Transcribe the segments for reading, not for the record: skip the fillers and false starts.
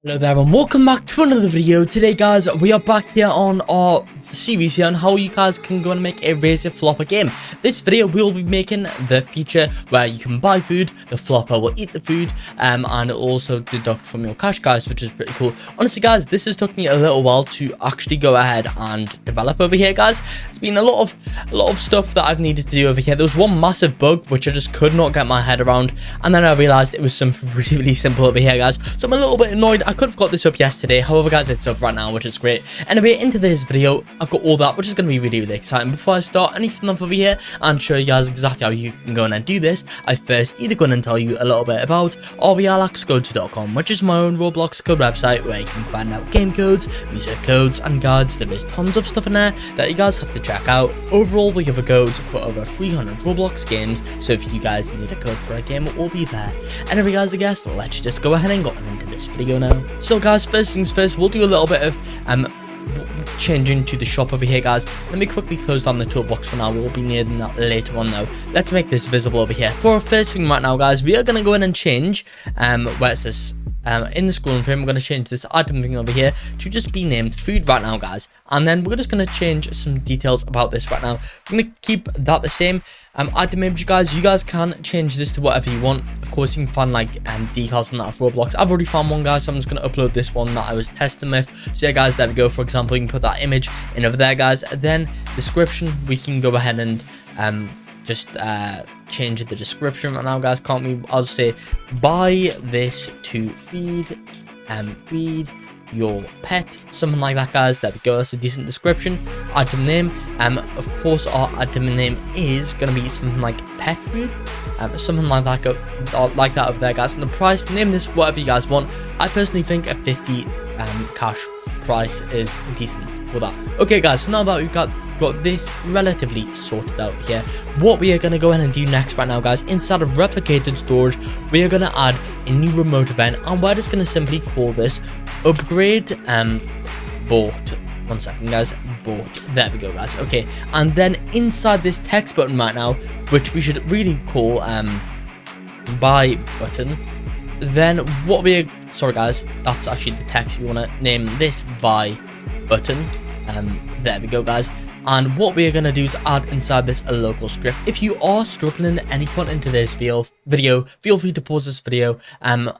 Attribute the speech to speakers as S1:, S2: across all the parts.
S1: Hello there and welcome back to another video. Today guys, we are back here on our series here on how you guys can go and make a Raise Floppa game. This video we'll be making the feature where you can buy food, the Floppa will eat the food, and also deduct from your cash guys, which is pretty cool. Honestly guys, this has took me a little while to actually go ahead and develop over here guys. It's been a lot of stuff that I've needed to do over here. There was one massive bug which I just could not get my head around, and then I realized it was something really simple over here guys. So I'm a little bit annoyed. I could have got this up yesterday, however guys, it's up right now, which is great. Anyway, into this video I've got all that, which is going to be really exciting. Before I start anything off over here and show you guys exactly how you can go in and do this, I first need to go in and tell you a little bit about xXYisus.com, which is my own Roblox code website where you can find out game codes, music codes and guides. There is tons of stuff in there that you guys have to check out. Overall, we have a codes for over 300 Roblox games, so if you guys need a code for a game, it will be there. Anyway guys, I guess let's just go ahead and get into this video now. So guys, first things first, we'll do a little bit of changing to the shop over here guys. Let me quickly close down the toolbox for now. We'll be needing that later on though. Let's make this visible over here. For our first thing right now guys, we are going to go in and change where it says in the scrolling frame, we're going to change this item thing over here to just be named food right now guys, and then we're just going to change some details about this right now. We're going to keep that the same. Item image guys, you guys can change this to whatever you want. Of course you can find like decals on that of Roblox. I've already found one guys, so I'm just going to upload this one that I was testing with. So yeah guys, there we go. For example, you can put that image in over there guys. Then description, we can go ahead and just change the description right now guys, can't we? I'll just say buy this to feed your pet, something like that guys. There we go, that's a decent description. Item name, of course our item name is going to be something like pet food, something like that over there guys. And the price, name this whatever you guys want. I personally think a 50 cash price is decent for that. Okay guys, so now that we've got this relatively sorted out here, what we are going to go ahead and do next right now guys, instead of replicated storage, we are going to add a new remote event, and we're just going to simply call this upgrade bought. One second guys, bought. There we go guys. Okay, and then inside this text button right now, which we should really call buy button, then what we are, sorry guys, that's actually the text. We want to name this buy button. There we go guys. And what we are going to do is add inside this a local script. If you are struggling at any point into this video, feel free to pause this video and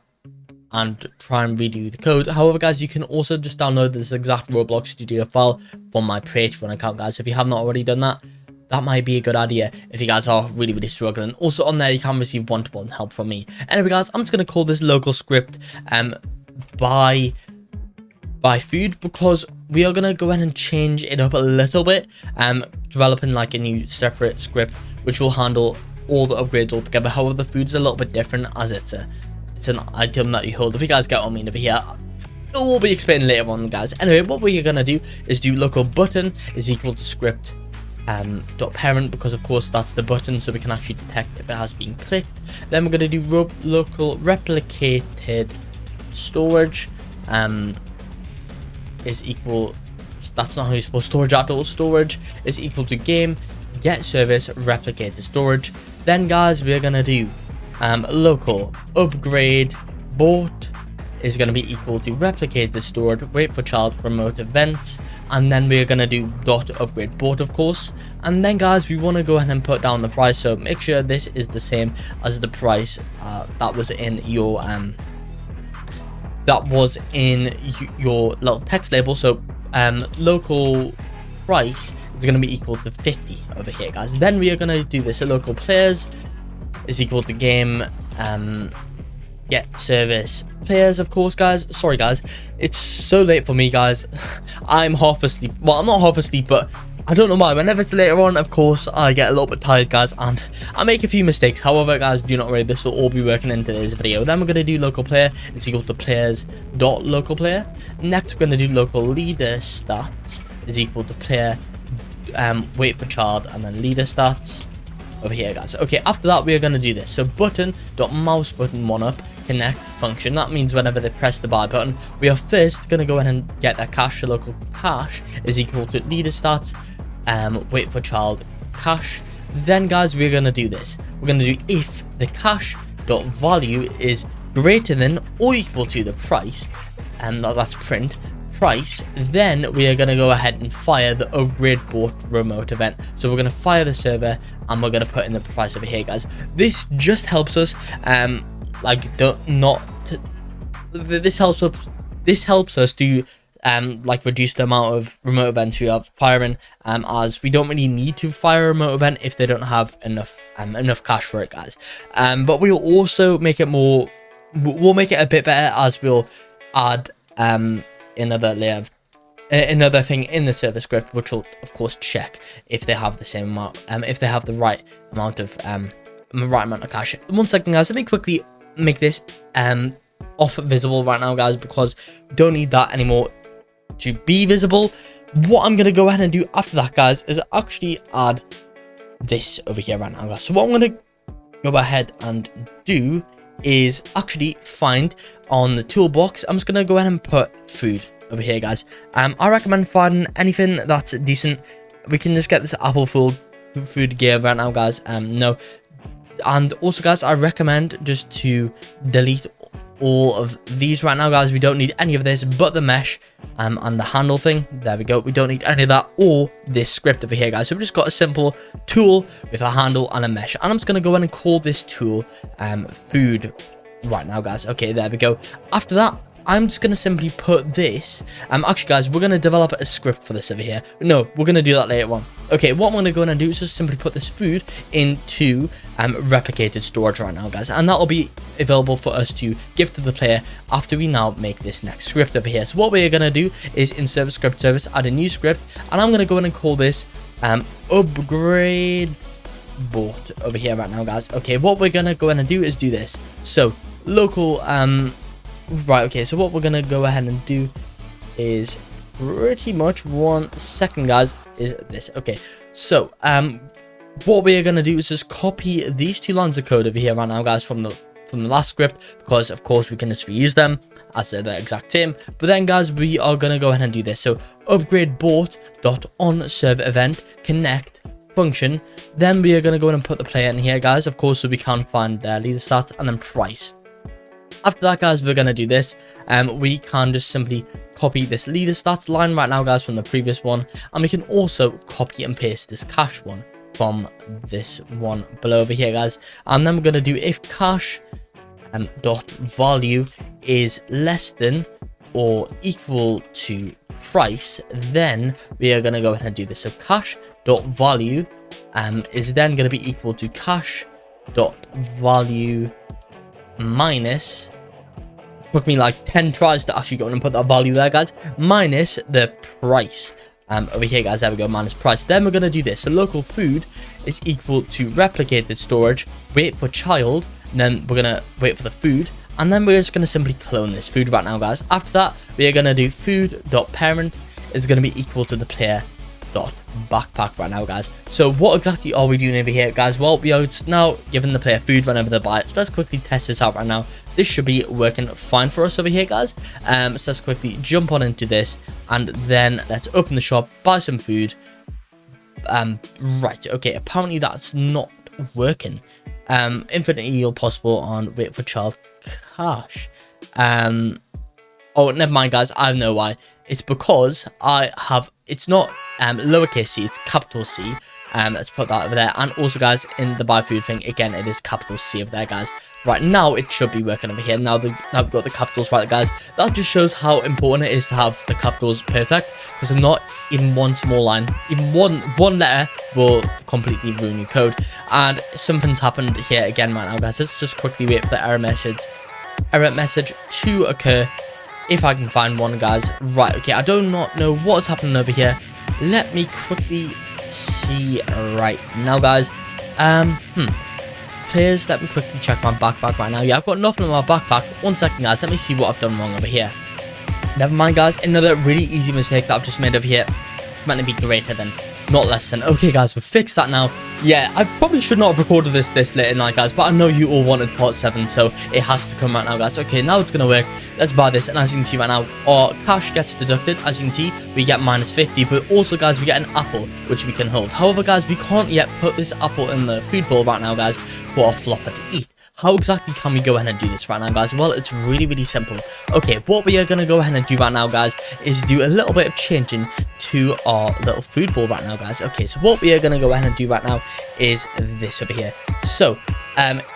S1: try and redo the code. However guys, you can also just download this exact Roblox Studio file from my Patreon account guys. If you have not already done that, that might be a good idea if you guys are really struggling. Also on there you can receive one-to-one help from me. Anyway guys, I'm just going to call this local script buy food, because we are going to go ahead and change it up a little bit, developing like a new separate script which will handle all the upgrades all together. However, the food's a little bit different as it's an item that you hold. If you guys get what I mean over here, it will be explained later on guys. Anyway, what we're going to do is do local button is equal to script dot parent, because of course that's the button, so we can actually detect if it has been clicked. Then we're going to do local replicated storage is equal, that's not how you spell storage at all. Storage is equal to game get service replicate the storage. Then guys, we're gonna do local upgrade bought is gonna be equal to replicate the storage wait for child remote events, and then we're gonna do dot upgrade bought of course. And then guys, we want to go ahead and put down the price, so make sure this is the same as the price that was in your little text label. So local price is going to be equal to 50 over here guys. Then we are going to do this, so local players is equal to game get service players of course guys. Sorry guys, it's so late for me guys. I'm half asleep. Well, I'm not half asleep, but I don't know why. Whenever it's later on, of course, I get a little bit tired, guys, and I make a few mistakes. However, guys, do not worry. This will all be working into this video. Then we're going to do local player. It's equal to players dot local player. Next, we're going to do local leader stats is equal to player wait for child and then leader stats over here, guys. Okay, after that, we are going to do this. So button dot mouse button one up connect function. That means whenever they press the buy button, we are first going to go in and get their cash. So local cash is equal to leader stats wait for child cash. Then guys, we're going to do this. We're going to do if the cash dot value is greater than or equal to the price, that's print price, then we are going to go ahead and fire the upgrade bought remote event. So we're going to fire the server and we're going to put in the price over here, guys. This just helps us this helps us to reduce the amount of remote events we are firing, as we don't really need to fire a remote event if they don't have enough cash for it, guys. But we'll also make it more, we'll make it a bit better, as we'll add another layer of another thing in the server script, which will of course check if they have the same amount, if they have the right amount of cash. 1 second, guys, let me quickly make this off visible right now, guys, because we don't need that anymore to be visible. What I'm going to go ahead and do after that, guys, is actually add this over here right now, guys. So what I'm going to go ahead and do is actually find on the toolbox, I'm just going to go ahead and put food over here, guys. I recommend finding anything that's decent. We can just get this apple food gear right now, guys. No, and also, guys, I recommend just to delete all of these right now, guys. We don't need any of this but the mesh and the handle thing. There we go. We don't need any of that or this script over here, guys. So we've just got a simple tool with a handle and a mesh, and I'm just going to go in and call this tool food right now, guys. Okay, there we go. After that, I'm just going to simply put this, actually, guys, we're going to develop a script for this over here. No, we're going to do that later on. Okay, what I'm going to go in and do is just simply put this food into replicated storage right now, guys, and that will be available for us to give to the player after we now make this next script over here. So what we're going to do is in server script service, add a new script, and I'm going to go in and call this upgrade bought over here right now, guys. Okay, what we're going to go in and do is do this. So local right, okay, so what we're gonna go ahead and do is pretty much 1 second, guys, is this. Okay, so what we are gonna do is just copy these 2 lines of code over here right now, guys, from the last script, because of course we can just reuse them as they're the exact same. But then, guys, we are gonna go ahead and do this. So upgrade bought dot on server event connect function. Then we are gonna go in and put the player in here, guys, of course, so we can find their leader stats and then price. After that, guys, we're going to do this. We can just simply copy this leader stats line right now, guys, from the previous one. And we can also copy and paste this cash one from this one below over here, guys. And then we're going to do if cash dot value is less than or equal to price, then we are going to go ahead and do this. So cash dot value is then going to be equal to cash dot value minus, took me like 10 tries to actually go in and put that value there, guys, minus the price over here, guys. There we go, minus price. Then we're going to do this. So local food is equal to replicated storage, wait for child, and then we're going to wait for the food, and then we're just going to simply clone this food right now, guys. After that, we are going to do food dot parent is going to be equal to the player dot backpack right now, guys. So what exactly are we doing over here, guys? Well, we are just now giving the player food whenever they buy it. So let's quickly test this out right now. This should be working fine for us over here, guys. So let's quickly jump on into this, and then let's open the shop, buy some food. Right, okay, apparently that's not working. Infinite yield possible on wait for child cash. Oh, never mind, guys, I know why. It's because it's not lowercase c, it's capital C. Let's put that over there. And also, guys, in the buy food thing, again, it is capital C over there, guys. Right now, it should be working over here. Now we've got the capitals right, guys. That just shows how important it is to have the capitals perfect, because if not, even one small line, even one letter will completely ruin your code. And something's happened here again right now, guys. Let's just quickly wait for the error message to occur. If I can find one, guys. Right, okay, I do not know what's happening over here. Let me quickly see right now, guys. Players, let me quickly check my backpack right now. Yeah, I've got nothing in my backpack. 1 second, guys. Let me see what I've done wrong over here. Never mind, guys. Another really easy mistake that I've just made over here. Meant to be greater than, not less than. Okay, guys, we've fixed that now. Yeah, I probably should not have recorded this late at night, guys, but I know you all wanted part 7, so it has to come right now, guys. Okay, now it's gonna work. Let's buy this, and as you can see right now, our cash gets deducted. As you can see, we get minus 50, but also, guys, we get an apple, which we can hold. However, guys, we can't yet put this apple in the food bowl right now, guys, for our Floppa to eat. how exactly can we go ahead and do this right now, guys? Well, it's really, really simple. Okay, what we are going to go ahead and do right now, guys, is do a little bit of changing to our little food bowl right now, guys. Okay, so what we are going to go ahead and do right now is this over here. So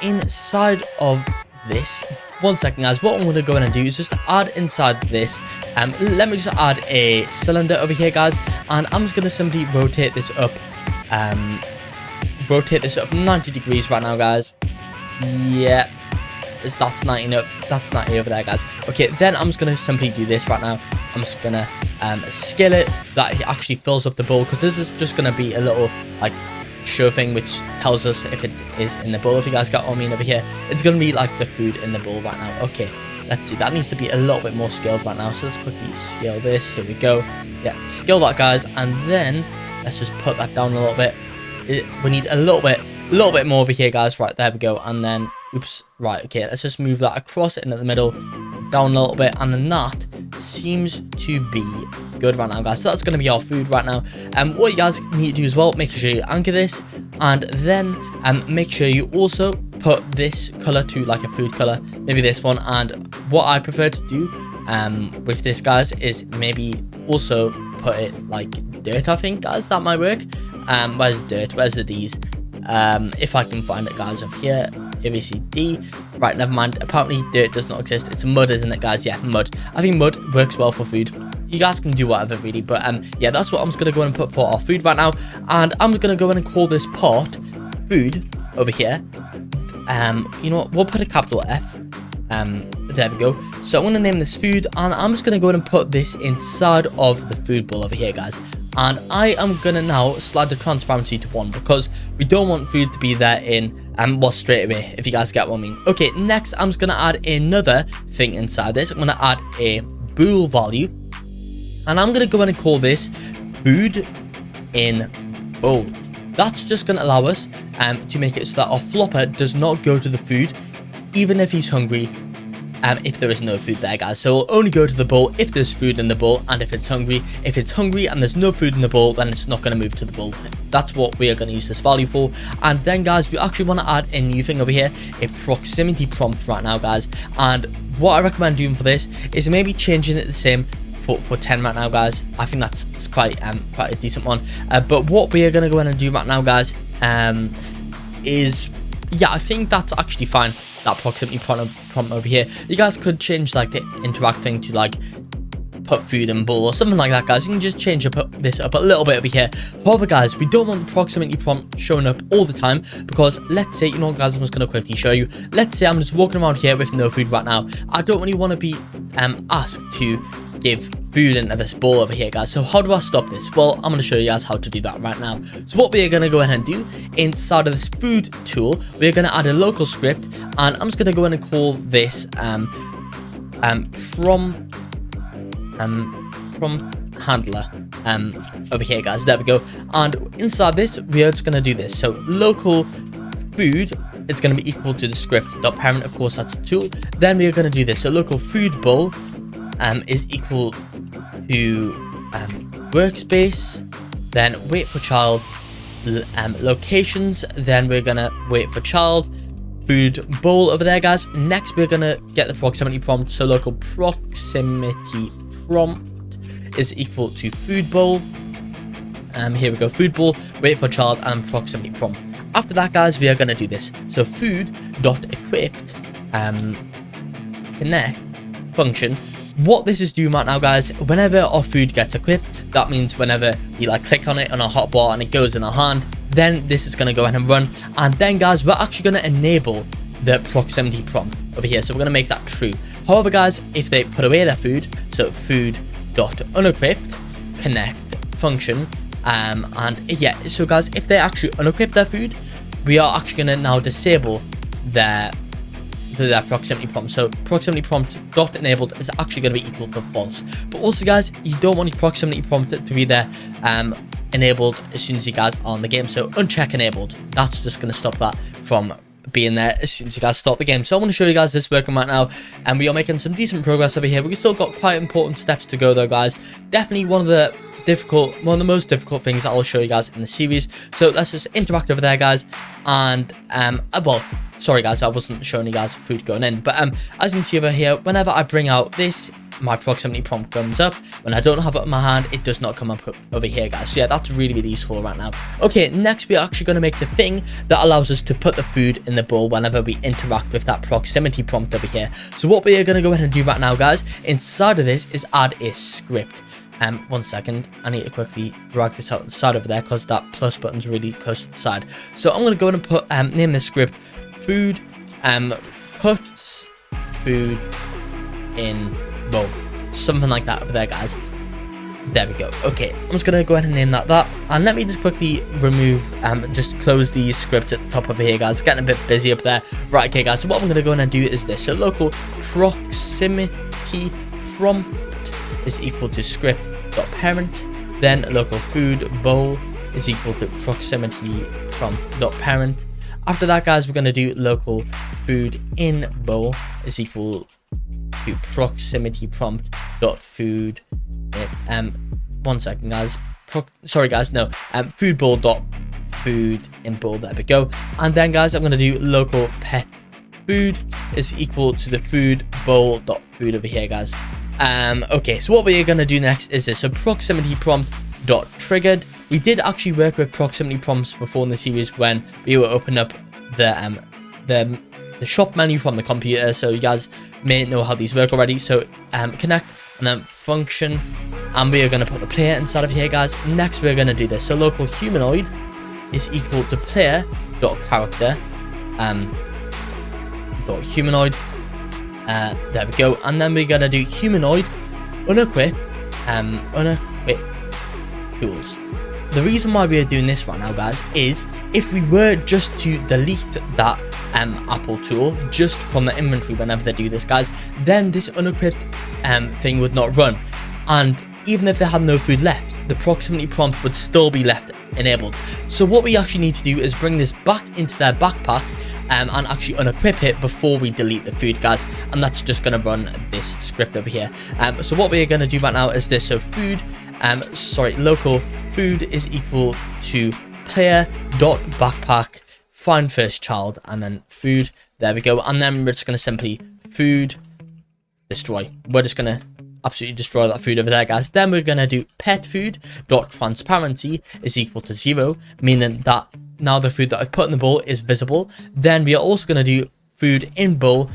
S1: inside of this, one second, guys, what I'm going to go ahead and do is just add inside this, let me just add a cylinder over here, guys, and I'm just going to simply rotate this up 90 degrees right now, guys. Yeah, that's 90 up, that's 90 over there, guys. Okay, then I'm just going to simply do this right now. I'm just going to scale it that it actually fills up the bowl, because this is just going to be a little like show thing which tells us if it is in the bowl, if you guys got what I mean over here. It's going to be like the food in the bowl right now. Okay, let's see, that needs to be a little bit more scaled right now, so let's quickly scale this. Here we go. Yeah, scale that, guys, and then let's just put that down a little bit. We need a little bit more over here, guys. Right, there we go. And then oops, right, okay, let's just move that across it into the middle, down a little bit, and then that seems to be good right now, guys. So that's going to be our food right now. What you guys need to do as well, make sure you anchor this, and then make sure you also put this color to like a food color, maybe this one. And what I prefer to do with this, guys, is maybe also put it like dirt. I think, guys, that might work. Where's dirt? Where's the D's? If I can find it, guys, up here. ABCD. Right, never mind. Apparently dirt does not exist. It's mud, isn't it, guys? Yeah, mud. I think mud works well for food. You guys can do whatever, really, but yeah, that's what I'm just gonna go and put for our food right now. And I'm gonna go in and call this part food over here. You know what, we'll put a capital F. There we go. So I'm gonna name this food, and I'm just gonna go in and put this inside of the food bowl over here, guys. And I am gonna now slide the transparency to 1, because we don't want food to be there in well, straight away, if you guys get what I mean. Okay, next I'm just gonna add another thing inside this. I'm gonna add a bool value, and I'm gonna go in and call this food in bowl. That's just gonna allow us to make it so that our flopper does not go to the food even if he's hungry, if there is no food there, guys. So it'll only go to the bowl if there's food in the bowl, and if it's hungry and there's no food in the bowl, then it's not going to move to the bowl. That's what we are going to use this value for. And then, guys, we actually want to add a new thing over here, a proximity prompt right now, guys. And what I recommend doing for this is maybe changing it the same for 10 right now, guys. I think that's quite a decent one. But what we are going to go in and do right now, guys, is, yeah, I think that's actually fine. That proximity prompt over here. You guys could change like the interact thing to like put food in bowl or something like that, guys. You can just change this up a little bit over here. However, guys, we don't want the proximity prompt showing up all the time, because let's say, you know, guys, I'm just gonna quickly show you. Let's say I'm just walking around here with no food right now. I don't really want to be asked to give food into this bowl over here, guys. So how do I stop this? Well, I'm going to show you guys how to do that right now. So what we are going to go ahead and do inside of this food tool, we're going to add a local script, and I'm just going to go in and call this prompt handler over here, guys. There we go. And inside this, we are just going to do this. So local food is going to be equal to the script.parent. Of course, that's a tool. Then we are going to do this. So local food bowl is equal to workspace, then wait for child, locations, then we're gonna wait for child, food bowl over there, guys. Next, we're gonna get the proximity prompt. So local proximity prompt is equal to food bowl. Here we go, food bowl, wait for child, and proximity prompt. After that, guys, we are gonna do this. So food.equipped connect function. What this is doing right now, guys, whenever our food gets equipped, that means whenever you like click on it on our hotbar and it goes in our hand, then this is going to go ahead and run. And then, guys, we're actually going to enable the proximity prompt over here. So we're going to make that true. However, guys, if they put away their food, so food.unequipped connect function, and yeah, so guys, if they actually unequip their food, we are actually going to now disable their proximity prompt. So proximity prompt dot enabled is actually going to be equal to false. But also, guys, you don't want your proximity prompt to be there enabled as soon as you guys are on the game. So uncheck enabled. That's just going to stop that from being there as soon as you guys start the game. So I want to show you guys this working right now, and we are making some decent progress over here. We've still got quite important steps to go though, guys. Definitely one of the of the most difficult things I'll show you guys in the series. So let's just interact over there, guys. And well, sorry guys, I wasn't showing you guys food going in, but as you can see over here, whenever I bring out this, my proximity prompt comes up. When I don't have it in my hand, it does not come up over here, guys. So yeah, that's really useful right now. Okay, next we're actually going to make the thing that allows us to put the food in the bowl whenever we interact with that proximity prompt over here. So what we are going to go ahead and do right now, guys, inside of this is add a script. 1 second, I need to quickly drag this out the side over there because that plus button's really close to the side. So I'm going to go ahead and put name this script food, put food in bowl, something like that over there, guys. There we go. Okay, I'm just gonna go ahead and name that, and let me just quickly remove just close the script at the top over here, guys. It's getting a bit busy up there. Right, okay guys, so what I'm gonna go ahead and do is this. So local proximity prompt is equal to script.parent, then local food bowl is equal to proximity prompt.parent. After that, guys, we're gonna do local food in bowl is equal to proximity prompt dot food. 1 second, guys. Food bowl dot food in bowl. There we go. And then, guys, I'm gonna do local pet food is equal to the food bowl dot food over here, guys. Okay, so what we're gonna do next is this. So proximity prompt dot triggered. We did actually work with proximity prompts before in the series when we were opening up the shop menu from the computer, so you guys may know how these work already. So connect and then function, and we are going to put the player inside of here, guys. Next we're going to do this. So local humanoid is equal to player dot character dot humanoid. There we go. And then we're going to do humanoid unequip tools. The reason why we are doing this right now, guys, is if we were just to delete that Apple tool just from the inventory whenever they do this, guys, then this unequipped thing would not run, and even if they had no food left, the proximity prompt would still be left enabled. So what we actually need to do is bring this back into their backpack and actually unequip it before we delete the food, guys, and that's just going to run this script over here. So what we're going to do right now is this. So food local food is equal to player dot backpack find first child and then food. There we go. And then we're just going to simply food destroy. We're just going to absolutely destroy that food over there, guys. Then we're going to do pet food dot transparency is equal to 0, meaning that now the food that I've put in the bowl is visible. Then we are also going to do food in bowl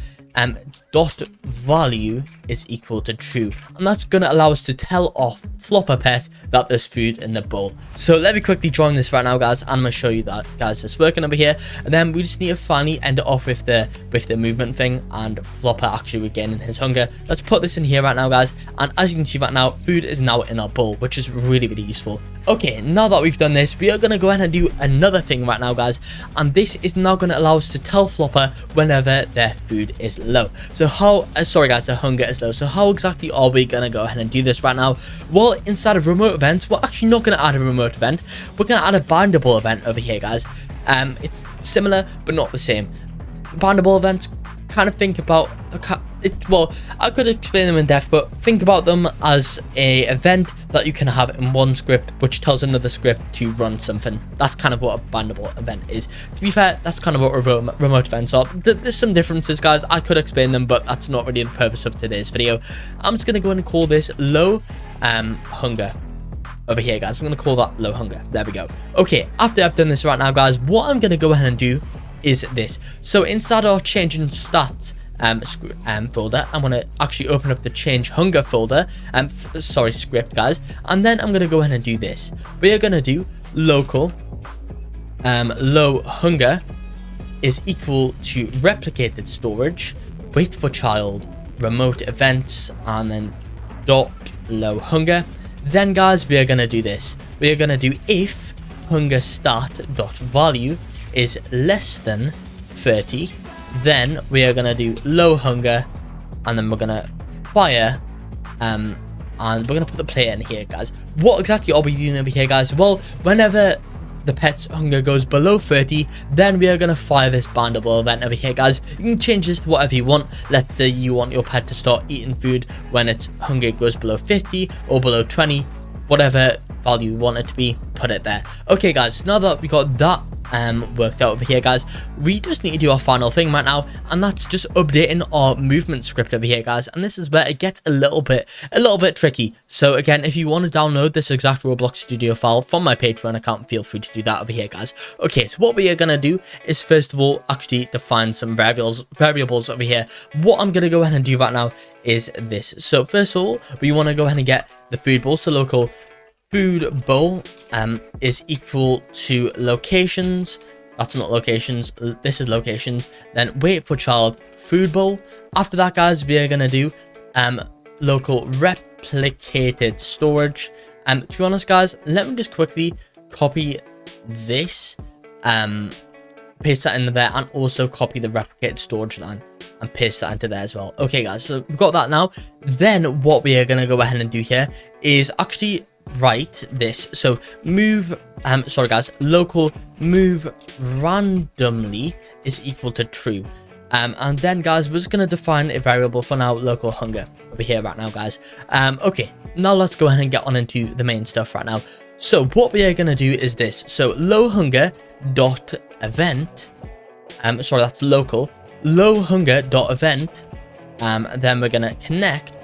S1: dot value is equal to true, and that's going to allow us to tell off Floppa pet that there's food in the bowl. So let me quickly join this right now, guys, and I'm going to show you that, guys, it's working over here. And then we just need to finally end it off with the movement thing and Floppa actually regaining his hunger. Let's put this in here right now, guys, and as you can see right now, food is now in our bowl, which is really useful. Okay, now that we've done this, we are going to go ahead and do another thing right now, guys, and this is now going to allow us to tell Floppa whenever their food is low. So how sorry guys, the hunger is low. So how exactly are we going to go ahead and do this right now? Well, inside of remote events, we're actually not going to add a remote event. We're going to add a bindable event over here, guys. It's similar but not the same. Bindable events, kind of think about it, well, I could explain them in depth, but think about them as a event that you can have in one script which tells another script to run something. That's kind of what a bindable event is. To be fair, that's kind of what remote events are. There's some differences, guys. I could explain them, but that's not really the purpose of today's video. I'm just going to go ahead and call this low hunger over here, guys. I'm going to call that low hunger. There we go. Okay, after I've done this right now, guys, what I'm going to go ahead and do is this. So inside our changing stats folder, I'm going to actually open up the change hunger folder, script, guys, and then I'm going to go ahead and do this. We are going to do local low hunger is equal to replicated storage, wait for child, remote events, and then dot low hunger. Then, guys, we are going to do this. We are going to do if hunger stat dot value is less than 30, then we are going to do low hunger, and then we're going to fire and we're going to put the player in here, guys. What exactly are we doing over here, guys? Well, whenever the pet's hunger goes below 30, then we are going to fire this bindable event over here, guys. You can change this to whatever you want. Let's say you want your pet to start eating food when its hunger goes below 50 or below 20. whatever value you want it to be, put it there. Okay guys, now that we got that worked out over here guys, we just need to do our final thing right now, and that's just updating our movement script over here guys. And this is where it gets a little bit tricky. So again, if you want to download this exact Roblox Studio file from my Patreon account, feel free to do that over here guys. Okay, so what we are gonna do is first of all actually define some variables over here. What I'm gonna go ahead and do right now is this. So first of all, we want to go ahead and get the food bowl. So local food bowl is equal to locations. That's not locations, this is locations. Then wait for child food bowl. After that guys, we are gonna do local replicated storage. To be honest guys, let me just quickly copy this, paste that into there, and also copy the replicated storage line and paste that into there as well. Okay guys, so we've got that now. Then what we are gonna go ahead and do here is actually write this. So move sorry guys, local move randomly is equal to true. And then guys, we're just going to define a variable for now, local hunger over here right now guys. Okay, now let's go ahead and get on into the main stuff right now. So what we are going to do is this. So low hunger dot event, sorry, that's local low hunger dot event, then we're going to connect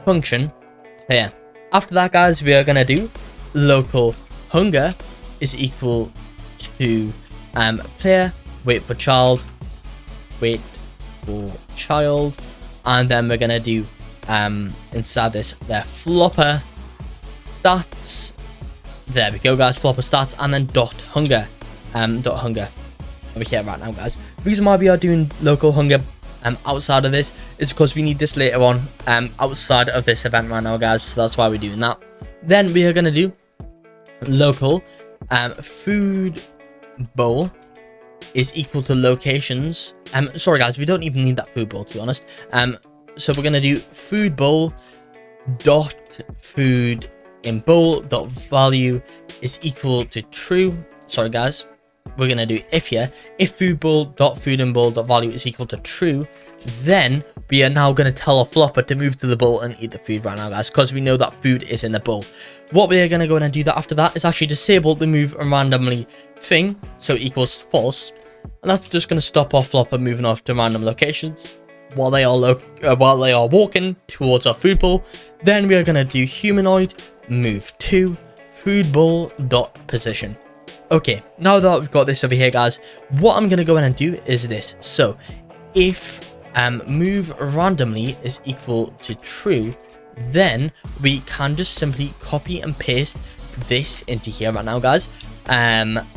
S1: function here. After that guys, we are going to do local hunger is equal to player wait for child, and then we're going to do inside this there floppa stats. There we go guys, floppa stats, and then dot hunger over here right now guys. The reason why we are doing local hunger outside of this is because we need this later on outside of this event right now guys, so that's why we're doing that. Then we are going to do local food bowl is equal to locations. Sorry guys, we don't even need that food bowl to be honest. So we're going to do food bowl dot food in bowl dot value is equal to true. Sorry guys, we're going to do if here. If food bowl dot food in bowl dot value is equal to true, then we are now going to tell our flopper to move to the bowl and eat the food right now guys, because we know that food is in the bowl. What we are going to go in and do that after that is actually disable the move randomly thing, so equals false, and that's just going to stop our flopper moving off to random locations while they are walking towards our food bowl. Then we are going to do humanoid move to food bowl dot position. Okay, now that we've got this over here guys, what I'm going to go in and do is this. So if move randomly is equal to true, then we can just simply copy and paste this into here right now guys.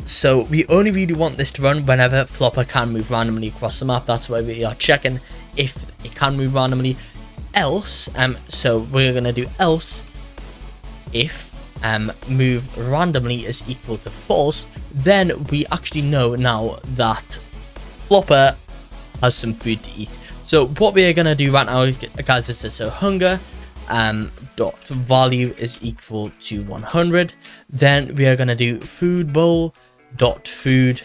S1: So we only really want this to run whenever flopper can move randomly across the map. That's why we are checking if it can move randomly. Else so we're going to do else if move randomly is equal to false, then we actually know now that flopper has some food to eat. So what we are going to do right now guys is this. So hunger dot value is equal to 100. Then we are going to do food bowl dot food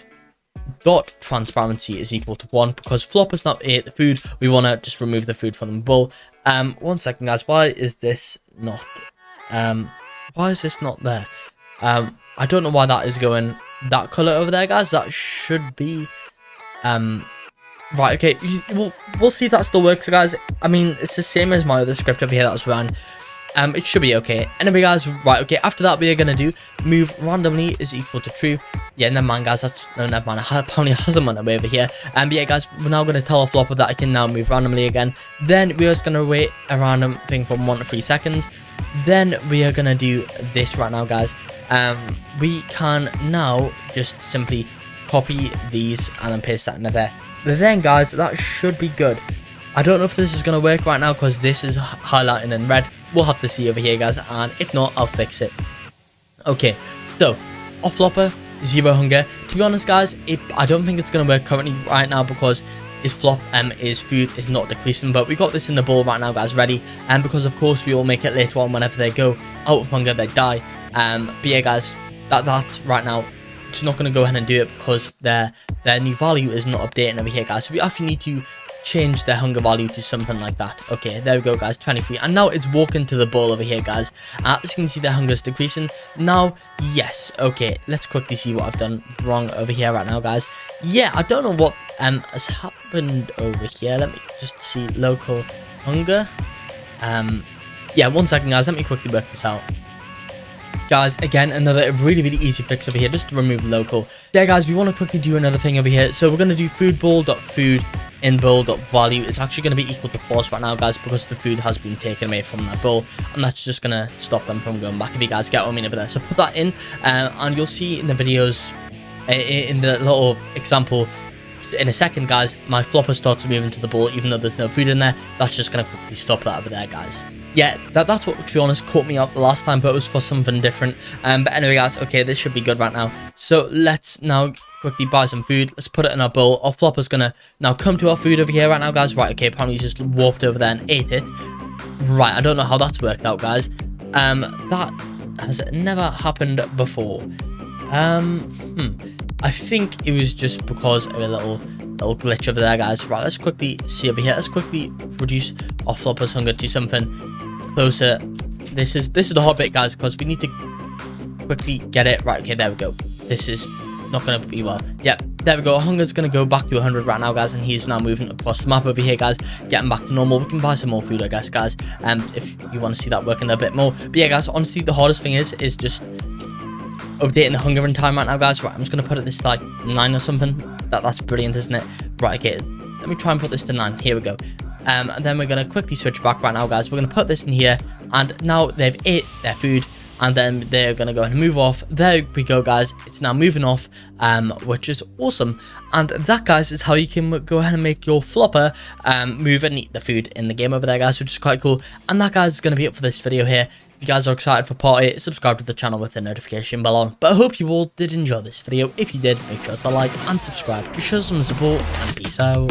S1: dot transparency is equal to 1, because flopper's not ate the food. We want to just remove the food from the bowl. 1 second guys, why is this not there? I don't know why that is going that color over there guys. That should be right. Okay, we'll see if that still works guys. I mean, it's the same as my other script over here that's run. It should be okay. Anyway guys, right, okay, after that we are gonna do move randomly is equal to true. Yeah, never mind guys, that's no, never mind. I apparently has a man away over here. But yeah guys, we're now gonna tell our flopper that I can now move randomly again. Then we're just gonna wait a random thing from 1 to 3 seconds. Then we are gonna do this right now guys. We can now just simply copy these and then paste that into there. But then guys, that should be good. I don't know if this is going to work right now because this is highlighting in red. We'll have to see over here guys, and if not, I'll fix it. Okay, so off flopper, 0 hunger. To be honest guys, I don't think it's going to work currently right now because his his food is not decreasing, but we got this in the bowl right now guys, ready. And because of course we will make it later on whenever they go out of hunger, they die. But yeah guys, that right now, it's not going to go ahead and do it because their new value is not updating over here guys. So we actually need to change their hunger value to something like that. Okay, there we go, guys, 23. And now it's walking to the bowl over here, guys. As you can see, their hunger is decreasing. Now, yes, okay, let's quickly see what I've done wrong over here right now, guys. Yeah, I don't know what has happened over here. Let me just see local hunger. Yeah, 1 second, guys. Let me quickly work this out. Guys, again, another really easy fix over here, just to remove local. There, guys, we want to quickly do another thing over here. So we're going to do food bowl.food in bowl.value. It's actually going to be equal to false right now, guys, because the food has been taken away from that bowl, and that's just going to stop them from going back, if you guys get what I mean over there. So put that in, and you'll see in the videos, in the little example, in a second, guys, my flopper starts moving to the bowl, even though there's no food in there. That's just going to quickly stop that over there, guys. Yeah, that's what, to be honest, caught me out the last time, but it was for something different. But anyway, guys, okay, this should be good right now. So let's now quickly buy some food. Let's put it in our bowl. Our flopper's gonna now come to our food over here right now, guys. Right, okay, apparently he's just warped over there and ate it. Right, I don't know how that's worked out, guys. That has never happened before. I think it was just because of a little glitch over there, guys. Right, let's quickly see over here. Let's quickly reduce our flopper's hunger to something closer. This is the hard bit, guys, because we need to quickly get it. Right, okay, there we go. This is not gonna be well. Yep, there we go. Our hunger's gonna go back to 100 right now, guys, and he's now moving across the map over here, guys, getting back to normal. We can buy some more food, I guess, guys, if you want to see that working a bit more. But yeah, guys, honestly, the hardest thing is just updating the hunger in time right now, guys. Right, I'm just gonna put it this to like 9 or something. That's brilliant, isn't it? Right, okay, let me try and put this to 9. Here we go. And then we're gonna quickly switch back right now, guys. We're gonna put this in here, and now they've ate their food, and then they're gonna go ahead and move off. There we go, guys. It's now moving off, which is awesome. And that, guys, is how you can go ahead and make your flopper move and eat the food in the game over there, guys, which is quite cool. And that, guys, is gonna be it for this video here. If you guys are excited for part 8, subscribe to the channel with the notification bell on. But I hope you all did enjoy this video. If you did, make sure to like and subscribe to show some support, and peace out.